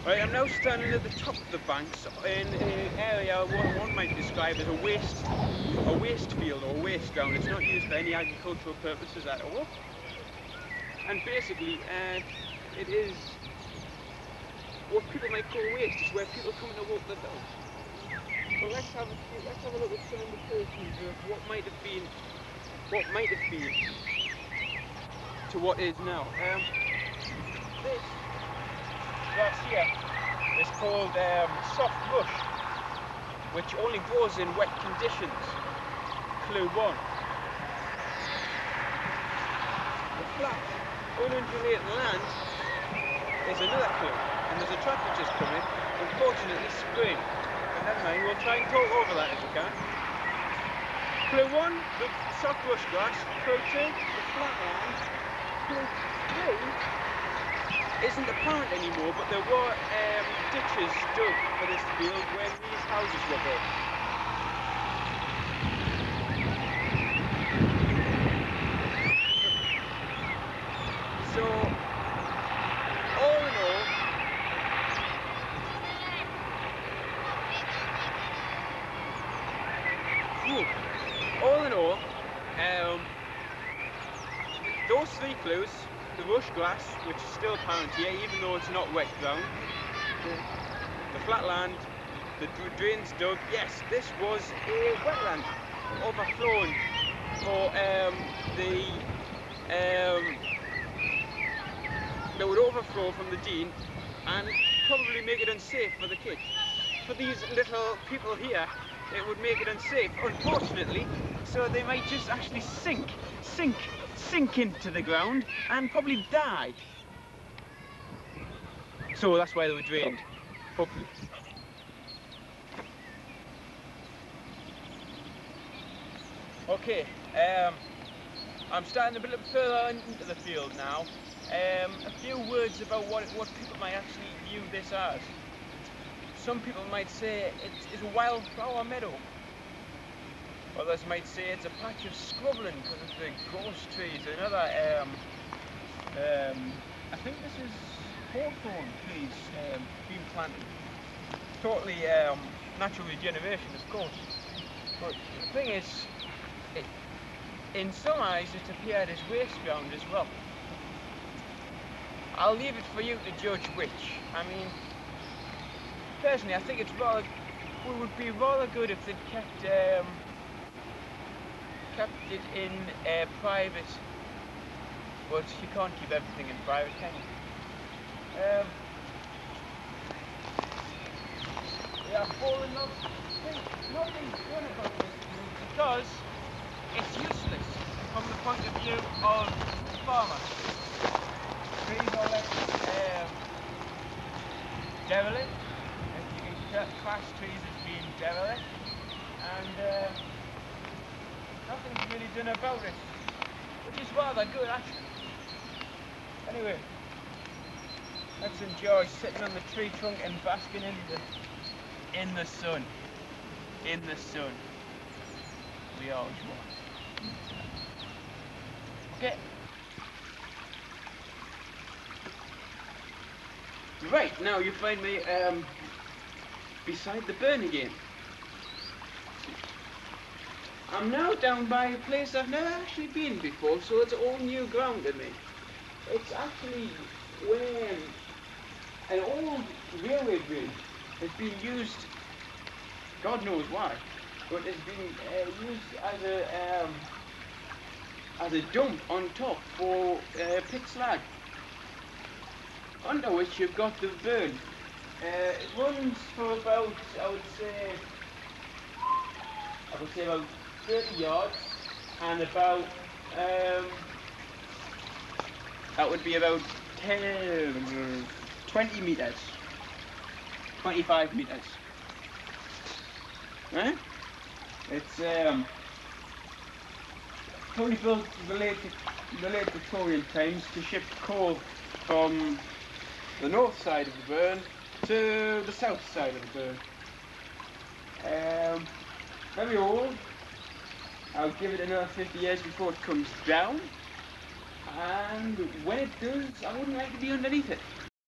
Right, I'm now standing at the top of the banks in an area what one might describe as a waste field or waste ground. It's not used for any agricultural purposes at all. And basically, it is what people might call waste. It's where people come to walk their dogs. So let's have a look at some indications of what might have been to what is now. This grass here is called soft bush, which only grows in wet conditions. Clue 1. The flat, unundulating land is another clue, and there's a tractor just coming. Unfortunately, spring. But never mind, we'll try and talk over that if we can. Clue 1, the soft bush grass. Clue 2, the flat land. Clue 3 isn't apparent anymore, but there were ditches dug for this field when these houses were built. So, all in all, those 3 clues, the rush grass, which is still apparent here, even though it's not wet ground, the flat land, the drains dug, yes, this was a wetland, overflowing for that would overflow from the Dene and probably make it unsafe for the kids. For these little people here, it would make it unsafe, unfortunately, so they might just actually sink into the ground and probably die. So that's why they were drained, hopefully. Okay, I'm starting a bit further into the field now. A few words about what people might actually view this as. Some people might say it's a wildflower meadow. Others might say it's a patch of scrubbling because of the ghost trees. Another, I think this is hawthorn trees being planted. Totally natural regeneration, of course. But the thing is, in some eyes it appeared as waste ground as well. I'll leave it for you to judge which. I mean, personally, I think it would be rather good if they'd kept it in private, but you can't keep everything in private, can you? They are falling off. Nothing's done about this because it's useless from the point of view of the farmer. Trees are left derelict. You can class trees as being derelict, and nothing's really done about it, which is rather good actually. Anyway, let's enjoy sitting on the tree trunk and basking in the sun. In the sun. We always want. Okay. Right, now you find me beside the burn again. I'm now down by a place I've never actually been before, so it's all new ground to me. It's actually where an old railway bridge has been used, God knows why, but it's been used as a dump on top for pit slag, under which you've got the burn. It runs for about, I would say about 30 yards, and about that would be about 20 meters, 25 meters. Right? It's probably built in the late Victorian times to ship coal from the north side of the burn to the south side of the burn. Very old. I'll give it another 50 years before it comes down, and when it does, I wouldn't like to be underneath it.